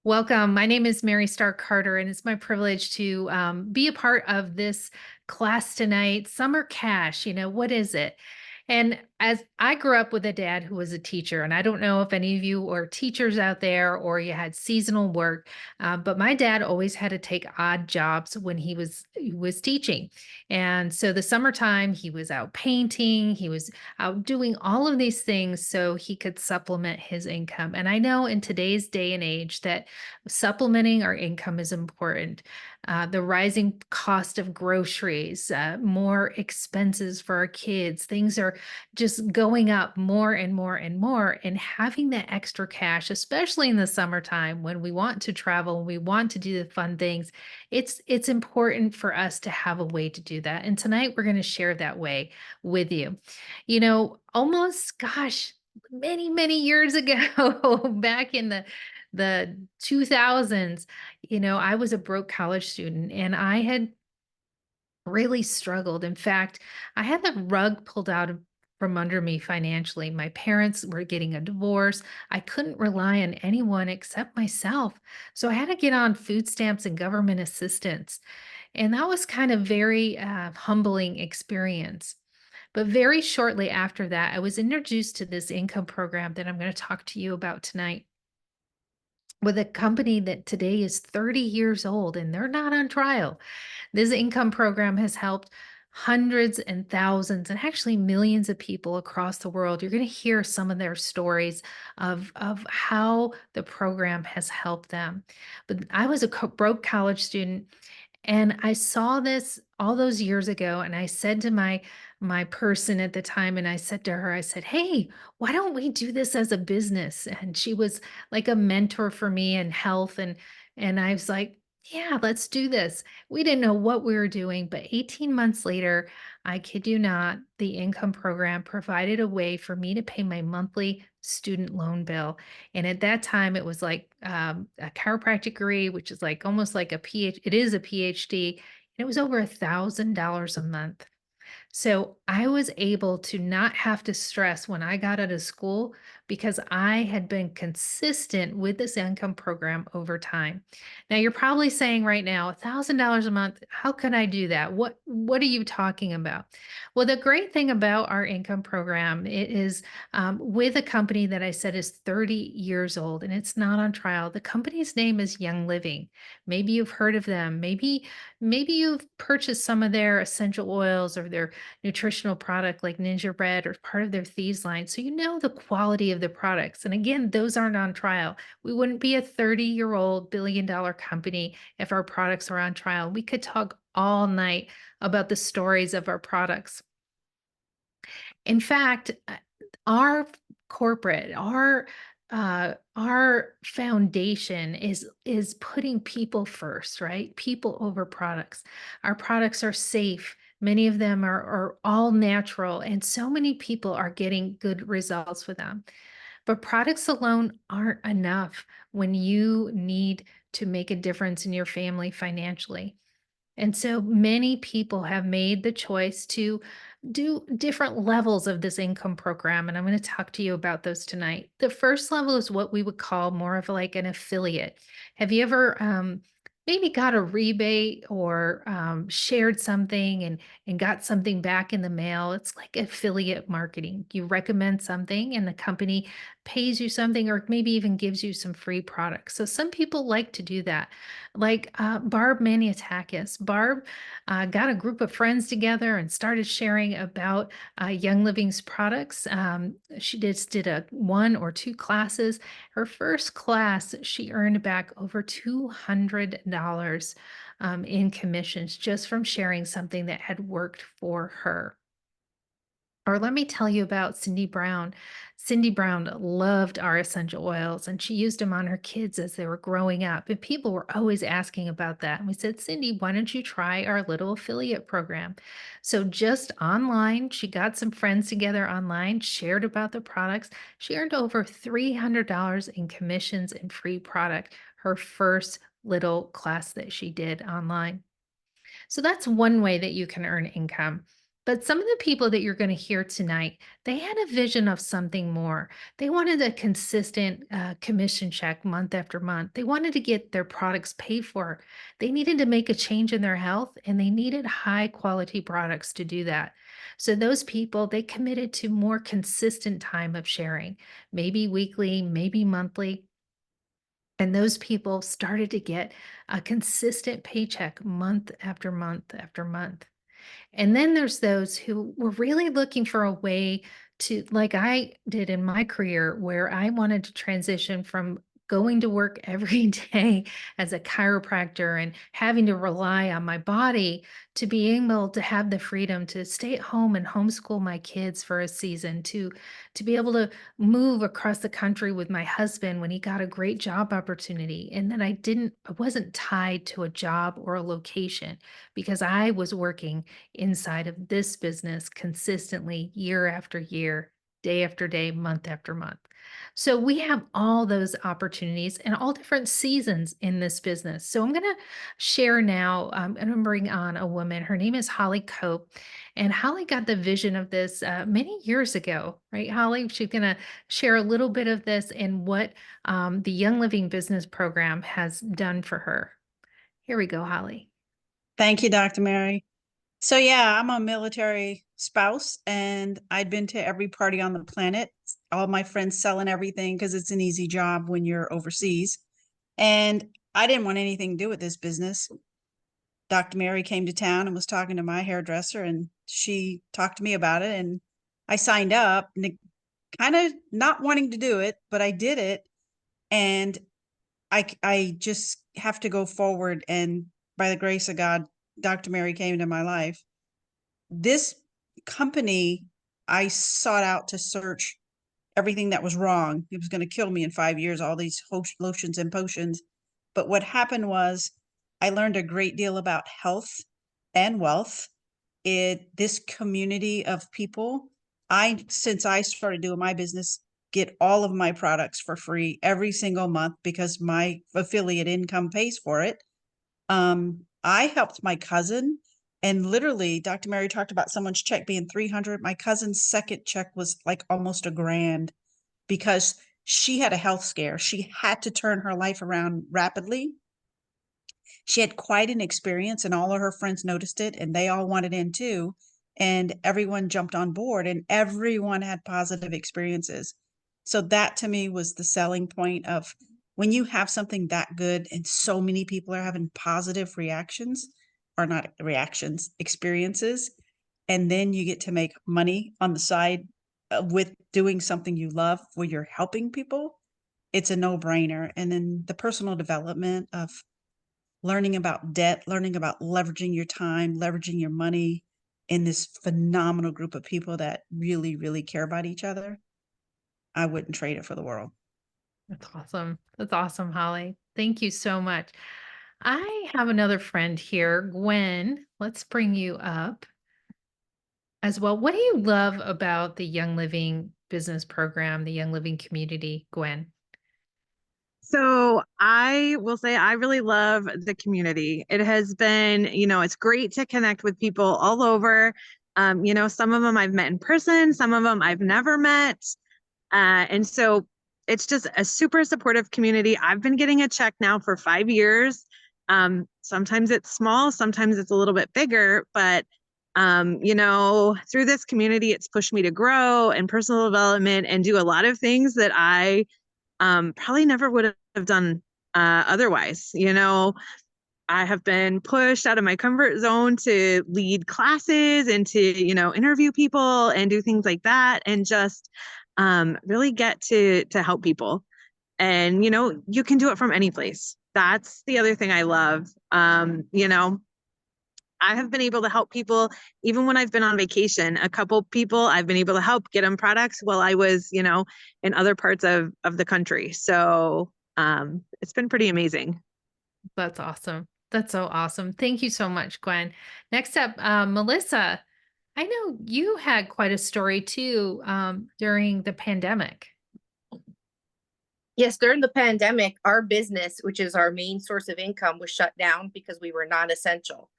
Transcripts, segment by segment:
Welcome. My name is Mary Stark Carter, and it's my privilege to be a part of this class tonight. Summer Cash, what is it? And as I grew up with a dad who was a teacher, and I don't know if any of you are teachers out there or you had seasonal work, but my dad always had to take odd jobs when he was teaching. And so the summertime, he was out painting, he was out doing all of these things so he could supplement his income. And I know in today's day and age that supplementing our income is important. The rising cost of groceries, more expenses for our kids, things are just going up more and more and more. And having that extra cash, especially in the summertime when we want to travel, we want to do the fun things, it's important for us to have a way to do that. And tonight we're going to share that way with you. Almost, gosh, many, many years ago, back in the 2000s, I was a broke college student and I had really struggled. In fact, I had the rug pulled out from under me financially. My parents were getting a divorce. I couldn't rely on anyone except myself. So I had to get on food stamps and government assistance. And that was kind of very humbling experience. But very shortly after that, I was introduced to this income program that I'm going to talk to you about tonight with a company that today is 30 years old and they're not on trial. This income program has helped hundreds and thousands and actually millions of people across the world. You're going to hear some of their stories of how the program has helped them. But I was a broke college student and I saw this all those years ago, and I said to my person at the time, and I said to her, I said, "Hey, why don't we do this as a business?" And she was like a mentor for me in health, and I was like, "Yeah, let's do this." We didn't know what we were doing, but 18 months later, I kid you not, the income program provided a way for me to pay my monthly student loan bill. And at that time, it was like a chiropractic degree, which is like almost like a PhD. It is a PhD. And it was over $1,000 a month. So I was able to not have to stress when I got out of school because I had been consistent with this income program over time. Now you're probably saying right now, $1,000 a month, how can I do that? What are you talking about? Well, the great thing about our income program, it is with a company that I said is 30 years old and it's not on trial. The company's name is Young Living. Maybe you've heard of them. Maybe you've purchased some of their essential oils or their nutritional product like Ninja Bread or part of their Thieves line. So you know the quality of the products. And again, those aren't on trial. We wouldn't be a 30-year-old billion-dollar company if our products are on trial. We could talk all night about the stories of our products. In fact, our corporate, our foundation is putting people first, right? People over products. Our products are safe. Many of them are all natural, and so many people are getting good results with them. But products alone aren't enough when you need to make a difference in your family financially. And so many people have made the choice to do different levels of this income program. And I'm going to talk to you about those tonight. The first level is what we would call more of like an affiliate. Have you ever maybe got a rebate or shared something and got something back in the mail? It's like affiliate marketing. You recommend something and the company pays you something or maybe even gives you some free products. So some people like to do that. Like Barb Maniatakis. Barb got a group of friends together and started sharing about Young Living's products. She just did a one or two classes. Her first class, she earned back over $200 in commissions just from sharing something that had worked for her. Or let me tell you about Cindy Brown. Cindy Brown loved our essential oils and she used them on her kids as they were growing up. And people were always asking about that. And we said, Cindy, why don't you try our little affiliate program? So just online, she got some friends together online, shared about the products. She earned over $300 in commissions and free product, her first little class that she did online. So that's one way that you can earn income. But some of the people that you're going to hear tonight, they had a vision of something more. They wanted a consistent commission check month after month. They wanted to get their products paid for. They needed to make a change in their health and they needed high quality products to do that. So those people, they committed to more consistent time of sharing, maybe weekly, maybe monthly. And those people started to get a consistent paycheck month after month after month. And then there's those who were really looking for a way to, like I did in my career, where I wanted to transition from going to work every day as a chiropractor and having to rely on my body to being able to have the freedom to stay at home and homeschool my kids for a season, to be able to move across the country with my husband when he got a great job opportunity, and then I wasn't tied to a job or a location because I was working inside of this business consistently year after year, day after day, month after month. So we have all those opportunities and all different seasons in this business. So I'm going to share now. I'm going to bring on a woman. Her name is Holly Cope. And Holly got the vision of this many years ago, right? Holly, she's going to share a little bit of this and what the Young Living Business Program has done for her. Here we go, Holly. Thank you, Dr. Mary. So yeah, I'm a military spouse and I'd been to every party on the planet. All my friends selling everything because it's an easy job when you're overseas. And I didn't want anything to do with this business. Dr. Mary came to town and was talking to my hairdresser and she talked to me about it and I signed up and kind of not wanting to do it, but I did it. And I just have to go forward. And by the grace of God, Dr. Mary came into my life. This company, I sought out to search everything that was wrong. It was going to kill me in 5 years, all these lotions and potions. But what happened was I learned a great deal about health and wealth. This community of people, since I started doing my business, get all of my products for free every single month because my affiliate income pays for it. I helped my cousin, and literally Dr. Mary talked about someone's check being 300. My cousin's second check was like almost $1,000 because she had a health scare. She had to turn her life around rapidly. She had quite an experience and all of her friends noticed it and they all wanted in too. And everyone jumped on board and everyone had positive experiences. So that to me was the selling point of when you have something that good and so many people are having positive reactions or not reactions, experiences, and then you get to make money on the side with doing something you love where you're helping people, it's a no-brainer. And then the personal development of learning about debt, learning about leveraging your time, leveraging your money in this phenomenal group of people that really, really care about each other. I wouldn't trade it for the world. That's awesome. That's awesome, Holly. Thank you so much. I have another friend here, Gwen. Let's bring you up as well. What do you love about the Young Living Business Program, the Young Living community, Gwen? So I will say I really love the community. It has been, it's great to connect with people all over. Some of them I've met in person, some of them I've never met. And so it's just a super supportive community. I've been getting a check now for 5 years. Sometimes it's small, sometimes it's a little bit bigger, but through this community, it's pushed me to grow and personal development and do a lot of things that I probably never would have done otherwise. I have been pushed out of my comfort zone to lead classes and to, interview people and do things like that and just really get to help people. And, you can do it from any place. That's the other thing I love. I have been able to help people even when I've been on vacation. A couple people I've been able to help get them products while I was, in other parts of the country. So it's been pretty amazing. That's awesome. That's so awesome. Thank you so much, Gwen. Next up, Melissa. I know you had quite a story too during the pandemic. Yes, during the pandemic, our business, which is our main source of income, was shut down because we were non-essential.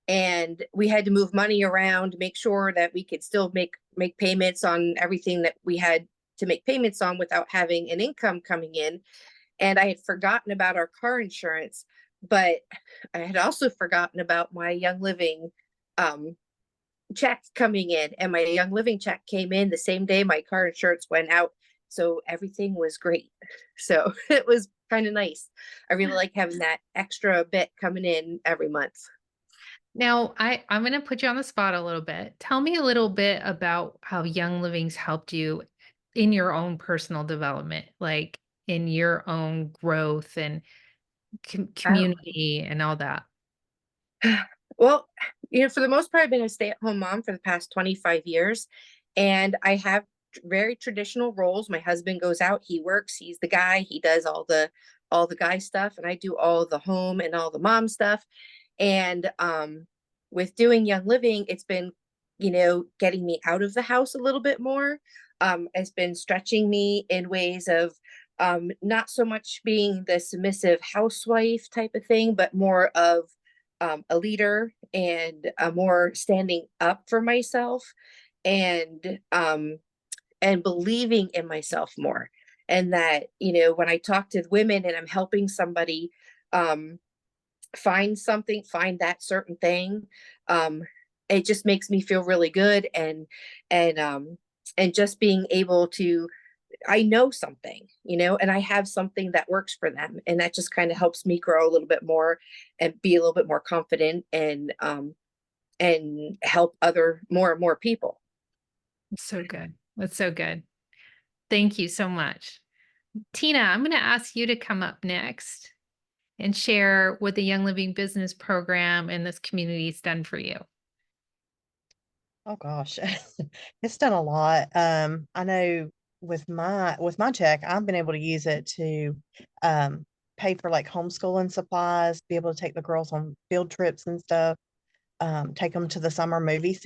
and we had to move money around, make sure that we could still make payments on everything that we had to make payments on without having an income coming in. And I had forgotten about our car insurance, but I had also forgotten about my Young Living um, check coming in, and my Young Living check came in the same day my car insurance went out. So everything was great. So it was kind of nice. I really like having that extra bit coming in every month. Now, I'm going to put you on the spot a little bit. Tell me a little bit about how Young Living's helped you in your own personal development, like in your own growth and Oh. community and all that. Well, for the most part, I've been a stay-at-home mom for the past 25 years, and I have very traditional roles. My husband goes out, he works, he's the guy, he does all the guy stuff, and I do all the home and all the mom stuff. And with doing Young Living, it's been, getting me out of the house a little bit more. It's been stretching me in ways of not so much being the submissive housewife type of thing, but more of a leader and a more standing up for myself, and believing in myself more. And that, when I talk to women and I'm helping somebody um, find that certain thing, it just makes me feel really good. And just being able to, I know something, and I have something that works for them. And that just kind of helps me grow a little bit more and be a little bit more confident, and help more and more people. That's so good. That's so good. Thank you so much. Tina, I'm going to ask you to come up next and share what the Young Living Business Program and this community has done for you. Oh gosh, it's done a lot. I know with my check, I've been able to use it to pay for like homeschooling supplies, be able to take the girls on field trips and stuff, take them to the summer movie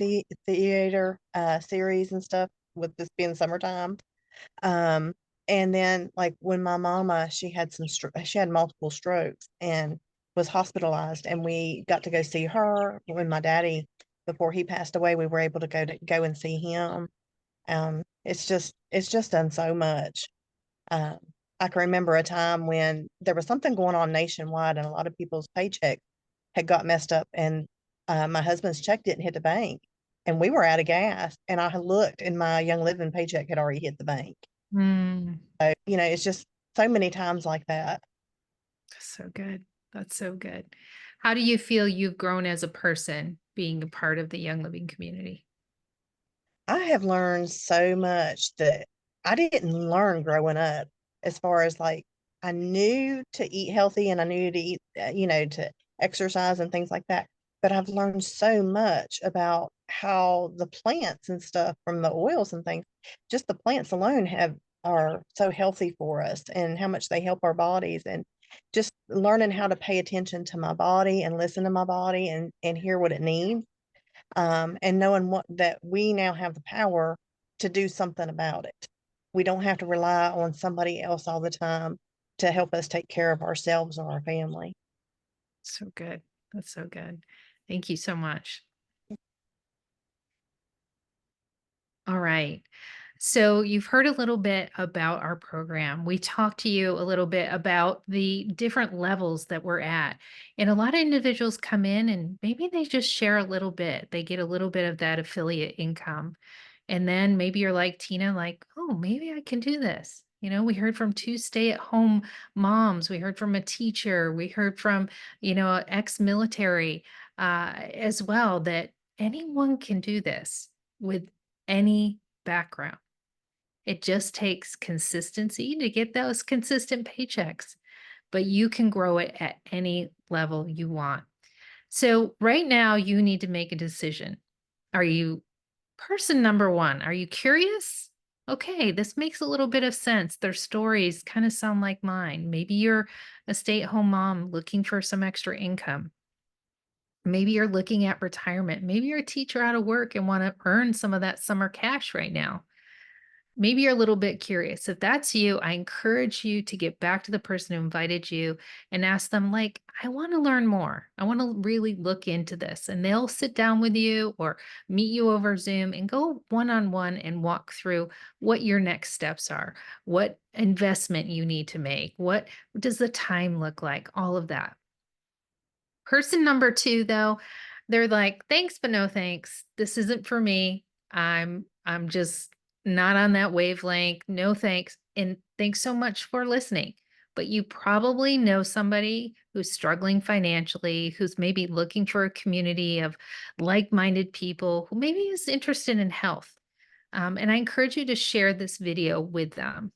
theater series and stuff, with this being summertime. Um, and then like when my mama, she had she had multiple strokes and was hospitalized, and we got to go see her. When my daddy, before he passed away, we were able to go and see him. It's just done so much. Um, I can remember a time when there was something going on nationwide, and a lot of people's paychecks had got messed up, and my husband's check didn't hit the bank, and we were out of gas. And I had looked, and my Young Living paycheck had already hit the bank. Mm, So, it's just so many times like that. so good. That's so good. How do you feel you've grown as a person being a part of the Young Living community? I have learned so much that I didn't learn growing up, as far as like, I knew to eat healthy, and I knew to eat, to exercise and things like that. But I've learned so much about how the plants and stuff, from the oils and things, just the plants alone are so healthy for us, and how much they help our bodies. And just learning how to pay attention to my body and listen to my body, and hear what it needs, and knowing that we now have the power to do something about it. We don't have to rely on somebody else all the time to help us take care of ourselves or our family. So good. That's so good. Thank you so much. All right. So you've heard a little bit about our program. We talked to you a little bit about the different levels that we're at. And a lot of individuals come in and maybe they just share a little bit. They get a little bit of that affiliate income. And then maybe you're like Tina, like, oh, maybe I can do this. We heard from 2 stay-at-home moms. We heard from a teacher. We heard from, ex-military as well, that anyone can do this with any background. It just takes consistency to get those consistent paychecks, but you can grow it at any level you want. So right now you need to make a decision. Are you person number 1? Are you curious? Okay, this makes a little bit of sense. Their stories kind of sound like mine. Maybe you're a stay-at-home mom looking for some extra income. Maybe you're looking at retirement. Maybe you're a teacher out of work and want to earn some of that summer cash right now. maybe you're a little bit curious. If that's you, I encourage you to get back to the person who invited you and ask them, like, I want to learn more. I want to really look into this. And they'll sit down with you or meet you over Zoom and go one on one and walk through what your next steps are, what investment you need to make, what does the time look like, all of that. Person number 2, though, they're like, "Thanks, but no thanks. This isn't for me. I'm just not on that wavelength. No thanks. And thanks so much for listening." But you probably know somebody who's struggling financially, who's maybe looking for a community of like-minded people, who maybe is interested in health. And I encourage you to share this video with them.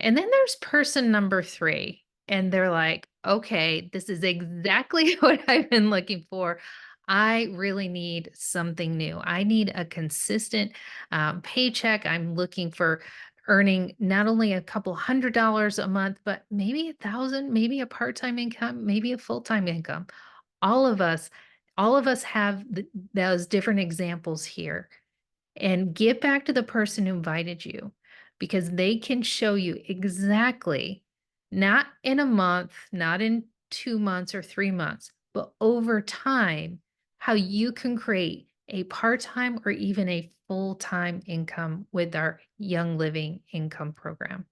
And then there's person number 3, and they're like, okay, this is exactly what I've been looking for. I really need something new. I need a consistent paycheck. I'm looking for earning not only a couple $100 a month, but maybe 1,000, maybe a part-time income, maybe a full-time income. All of us, all of us have those different examples here, and get back to the person who invited you because they can show you exactly, not in a month, not in 2 months or 3 months, but over time, how you can create a part time or even a full time income with our Young Living Income Program.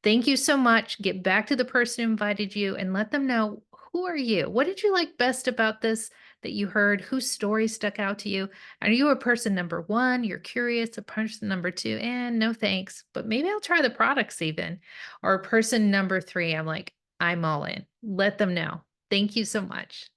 Thank you so much. Get back to the person who invited you and let them know, who are you? What did you like best about this that you heard? Whose story stuck out to you? Are you a person number 1? You're curious. A person number 2, and no thanks, but maybe I'll try the products even. Or person number 3, I'm like, I'm all in. Let them know. Thank you so much.